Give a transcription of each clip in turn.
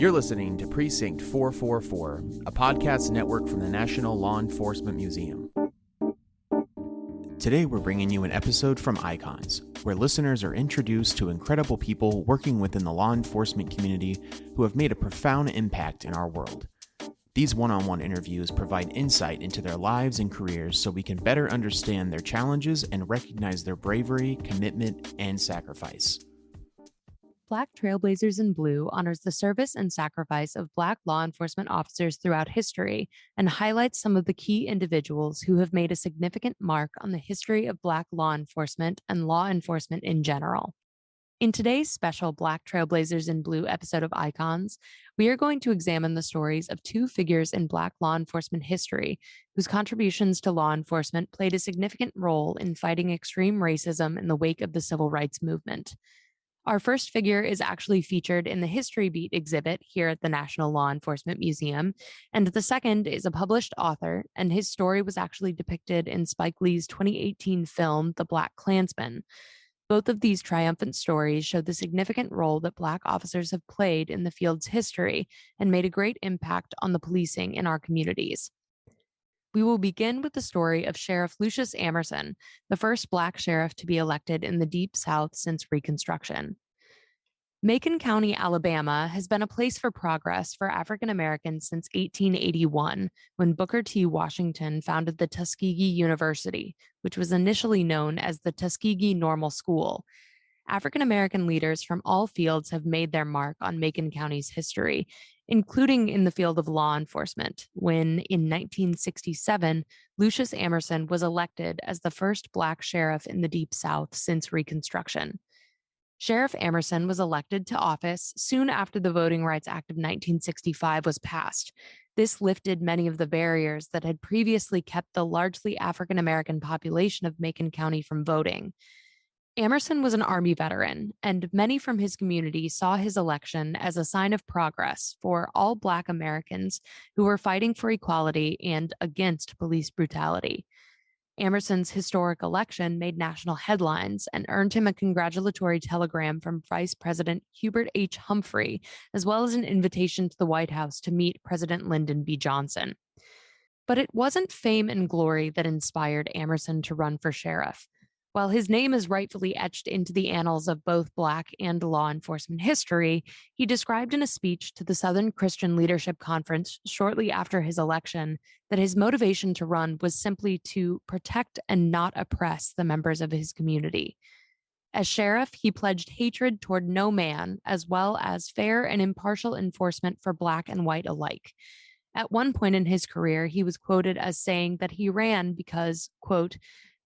You're listening to Precinct 444, a podcast network from the National Law Enforcement Museum. Today we're bringing you an episode from Icons, where listeners are introduced to incredible people working within the law enforcement community who have made a profound impact in our world. These one-on-one interviews provide insight into their lives and careers so we can better understand their challenges and recognize their bravery, commitment, and sacrifice. Black Trailblazers in Blue honors the service and sacrifice of Black law enforcement officers throughout history and highlights some of the key individuals who have made a significant mark on the history of Black law enforcement and law enforcement in general. In today's special Black Trailblazers in Blue episode of Icons, we are going to examine the stories of two figures in Black law enforcement history whose contributions to law enforcement played a significant role in fighting extreme racism in the wake of the civil rights movement. Our first figure is actually featured in the History Beat exhibit here at the National Law Enforcement Museum, and the second is a published author, and his story was actually depicted in Spike Lee's 2018 film, The Black Klansman. Both of these triumphant stories show the significant role that Black officers have played in the field's history and made a great impact on the policing in our communities. We will begin with the story of Sheriff Lucius Amerson, the first Black sheriff to be elected in the Deep South since Reconstruction. Macon County, Alabama, has been a place for progress for African Americans since 1881, when Booker T. Washington founded the Tuskegee University, which was initially known as the Tuskegee Normal School. African American leaders from all fields have made their mark on Macon County's history, including in the field of law enforcement, when in 1967, Lucius Amerson was elected as the first Black sheriff in the Deep South since Reconstruction. Sheriff Amerson was elected to office soon after the Voting Rights Act of 1965 was passed. This lifted many of the barriers that had previously kept the largely African American population of Macon County from voting. Amerson was an Army veteran, and many from his community saw his election as a sign of progress for all Black Americans who were fighting for equality and against police brutality. Amerson's historic election made national headlines and earned him a congratulatory telegram from Vice President Hubert H. Humphrey, as well as an invitation to the White House to meet President Lyndon B. Johnson. But it wasn't fame and glory that inspired Amerson to run for sheriff. While his name is rightfully etched into the annals of both Black and law enforcement history, he described in a speech to the Southern Christian Leadership Conference shortly after his election that his motivation to run was simply to protect and not oppress the members of his community. As sheriff, he pledged hatred toward no man, as well as fair and impartial enforcement for Black and white alike. At one point in his career, he was quoted as saying that he ran because, quote,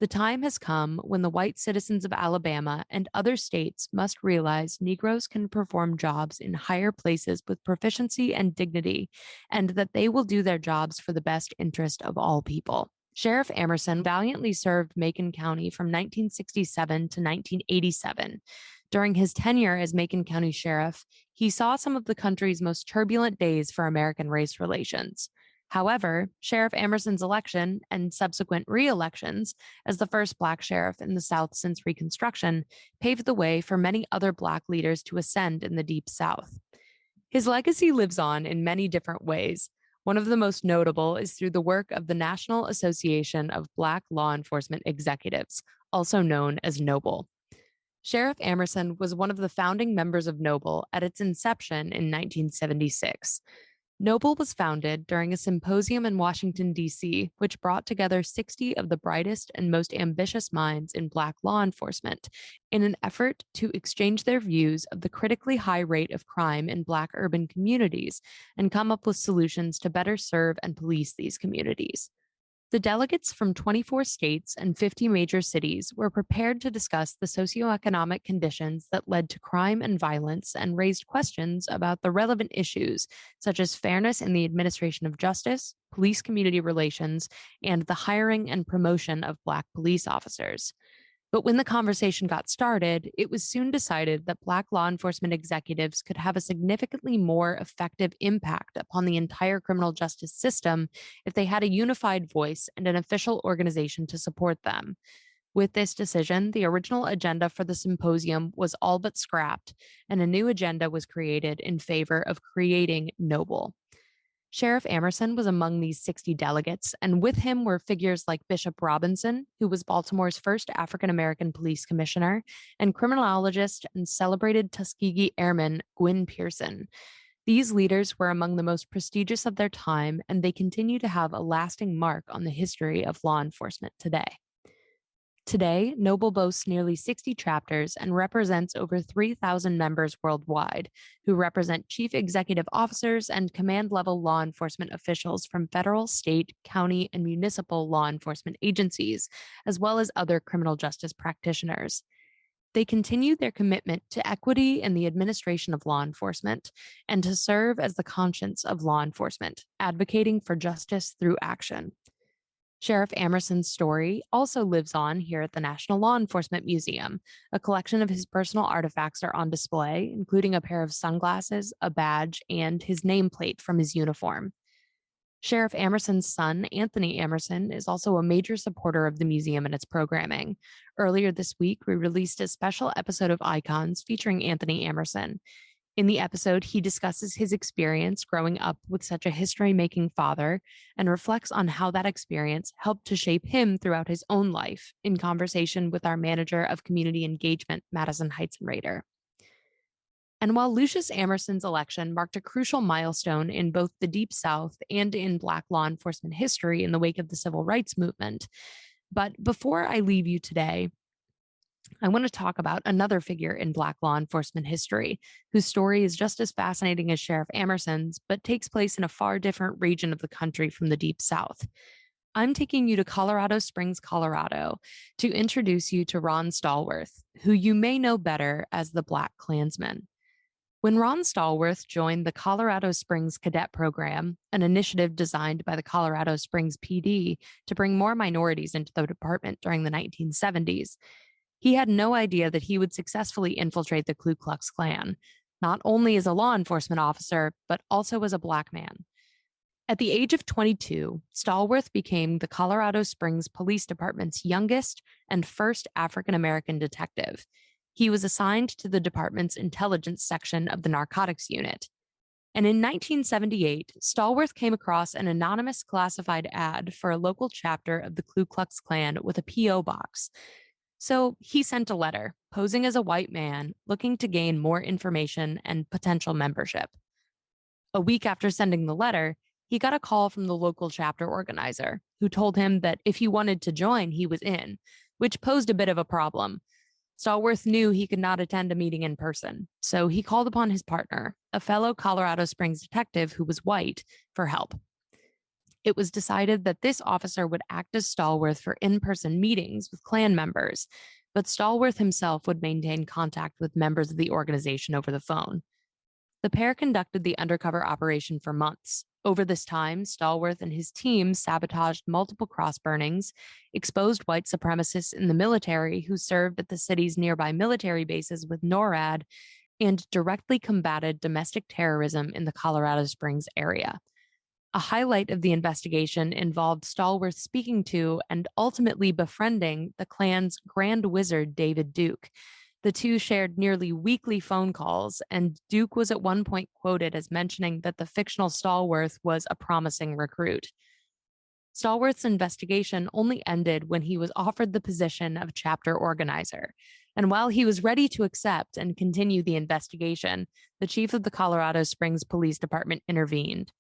"The time has come when the white citizens of Alabama and other states must realize Negroes can perform jobs in higher places with proficiency and dignity, and that they will do their jobs for the best interest of all people." Sheriff Amerson valiantly served Macon County from 1967 to 1987. During his tenure as Macon County Sheriff, he saw some of the country's most turbulent days for American race relations. However, Sheriff Amerson's election and subsequent re-elections as the first Black sheriff in the South since Reconstruction paved the way for many other Black leaders to ascend in the Deep South. His legacy lives on in many different ways. One of the most notable is through the work of the National Association of Black Law Enforcement Executives, also known as NOBLE. Sheriff Amerson was one of the founding members of NOBLE at its inception in 1976. NOBLE was founded during a symposium in Washington, D.C., which brought together 60 of the brightest and most ambitious minds in Black law enforcement in an effort to exchange their views of the critically high rate of crime in Black urban communities and come up with solutions to better serve and police these communities. The delegates from 24 states and 50 major cities were prepared to discuss the socioeconomic conditions that led to crime and violence and raised questions about the relevant issues, such as fairness in the administration of justice, police community relations, and the hiring and promotion of Black police officers. But when the conversation got started, it was soon decided that Black law enforcement executives could have a significantly more effective impact upon the entire criminal justice system if they had a unified voice and an official organization to support them. With this decision, the original agenda for the symposium was all but scrapped, and a new agenda was created in favor of creating Noble. Sheriff Amerson was among these 60 delegates, and with him were figures like Bishop Robinson, who was Baltimore's first African American police commissioner, and criminologist and celebrated Tuskegee Airman Gwyn Pearson. These leaders were among the most prestigious of their time, and they continue to have a lasting mark on the history of law enforcement today. Today, Noble boasts nearly 60 chapters and represents over 3,000 members worldwide, who represent chief executive officers and command level law enforcement officials from federal, state, county, and municipal law enforcement agencies, as well as other criminal justice practitioners. They continue their commitment to equity in the administration of law enforcement and to serve as the conscience of law enforcement, advocating for justice through action. Sheriff Amerson's story also lives on here at the National Law Enforcement Museum. A collection of his personal artifacts are on display, including a pair of sunglasses, a badge, and his nameplate from his uniform. Sheriff Amerson's son, Anthony Amerson, is also a major supporter of the museum and its programming. Earlier this week, we released a special episode of Icons featuring Anthony Amerson. In the episode, he discusses his experience growing up with such a history-making father and reflects on how that experience helped to shape him throughout his own life in conversation with our manager of community engagement, Madison Heitzen-Rader. And while Lucius Amerson's election marked a crucial milestone in both the Deep South and in Black law enforcement history in the wake of the Civil Rights Movement, but before I leave you today, I want to talk about another figure in Black law enforcement history, whose story is just as fascinating as Sheriff Amerson's, but takes place in a far different region of the country from the Deep South. I'm taking you to Colorado Springs, Colorado, to introduce you to Ron Stallworth, who you may know better as the Black Klansman. When Ron Stallworth joined the Colorado Springs Cadet Program, an initiative designed by the Colorado Springs PD to bring more minorities into the department during the 1970s, he had no idea that he would successfully infiltrate the Ku Klux Klan, not only as a law enforcement officer, but also as a Black man. At the age of 22, Stallworth became the Colorado Springs Police Department's youngest and first African American detective. He was assigned to the department's intelligence section of the narcotics unit. And in 1978, Stallworth came across an anonymous classified ad for a local chapter of the Ku Klux Klan with a P.O. box. So he sent a letter, posing as a white man, looking to gain more information and potential membership. A week after sending the letter, he got a call from the local chapter organizer, who told him that if he wanted to join, he was in, which posed a bit of a problem. Stallworth knew he could not attend a meeting in person, so he called upon his partner, a fellow Colorado Springs detective who was white, for help. It was decided that this officer would act as Stallworth for in-person meetings with Klan members, but Stallworth himself would maintain contact with members of the organization over the phone. The pair conducted the undercover operation for months. Over this time, Stallworth and his team sabotaged multiple cross burnings, exposed white supremacists in the military who served at the city's nearby military bases with NORAD, and directly combated domestic terrorism in the Colorado Springs area. A highlight of the investigation involved Stallworth speaking to and ultimately befriending the Klan's Grand Wizard, David Duke. The two shared nearly weekly phone calls, and Duke was at one point quoted as mentioning that the fictional Stallworth was a promising recruit. Stallworth's investigation only ended when he was offered the position of chapter organizer. And while he was ready to accept and continue the investigation, the chief of the Colorado Springs Police Department intervened.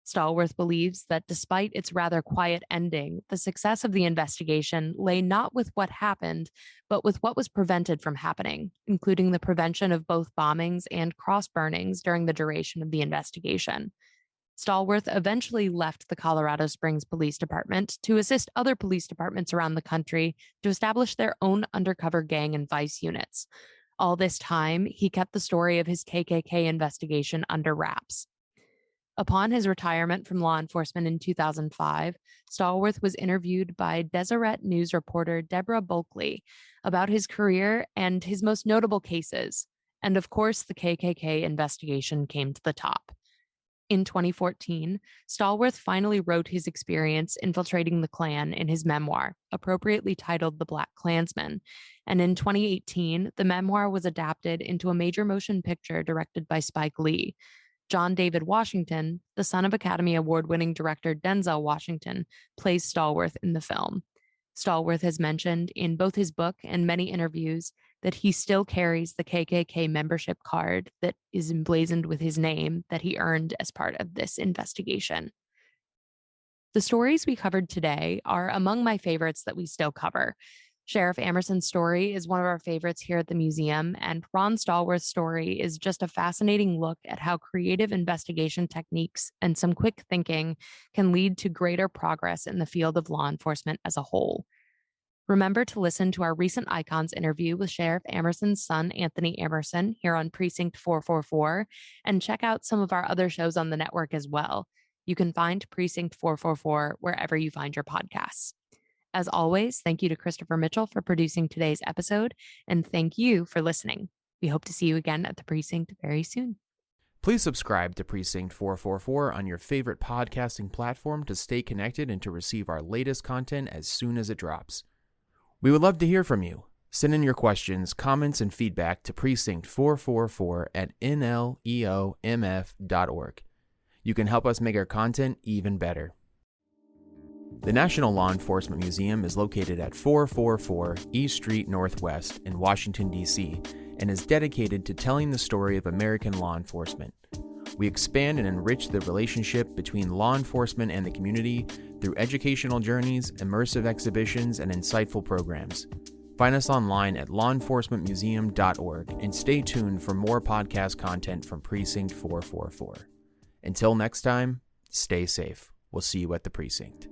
Stallworth believes that despite its rather quiet ending, the success of the investigation lay not with what happened, but with what was prevented from happening, including the prevention of both bombings and cross burnings during the duration of the investigation. Stallworth eventually left the Colorado Springs Police Department to assist other police departments around the country to establish their own undercover gang and vice units. All this time, he kept the story of his KKK investigation under wraps. Upon his retirement from law enforcement in 2005, Stallworth was interviewed by Deseret News reporter Deborah Bulkley about his career and his most notable cases. And of course, the KKK investigation came to the top. In 2014, Stallworth finally wrote his experience infiltrating the Klan in his memoir, appropriately titled The Black Klansman. And in 2018, the memoir was adapted into a major motion picture directed by Spike Lee. John David Washington, the son of Academy Award-winning director Denzel Washington, plays Stallworth in the film. Stallworth has mentioned in both his book and many interviews that he still carries the KKK membership card that is emblazoned with his name that he earned as part of this investigation. The stories we covered today are among my favorites that we still cover. Sheriff Amerson's story is one of our favorites here at the museum, and Ron Stallworth's story is just a fascinating look at how creative investigation techniques and some quick thinking can lead to greater progress in the field of law enforcement as a whole. Remember to listen to our recent Icons interview with Sheriff Amerson's son, Anthony Amerson, here on Precinct 444, and check out some of our other shows on the network as well. You can find Precinct 444 wherever you find your podcasts. As always, thank you to Christopher Mitchell for producing today's episode, and thank you for listening. We hope to see you again at the Precinct very soon. Please subscribe to Precinct 444 on your favorite podcasting platform to stay connected and to receive our latest content as soon as it drops. We would love to hear from you. Send in your questions, comments, and feedback to precinct444@nleomf.org. You can help us make our content even better. The National Law Enforcement Museum is located at 444 East Street Northwest in Washington, D.C., and is dedicated to telling the story of American law enforcement. We expand and enrich the relationship between law enforcement and the community through educational journeys, immersive exhibitions, and insightful programs. Find us online at lawenforcementmuseum.org and stay tuned for more podcast content from Precinct 444. Until next time, stay safe. We'll see you at the Precinct.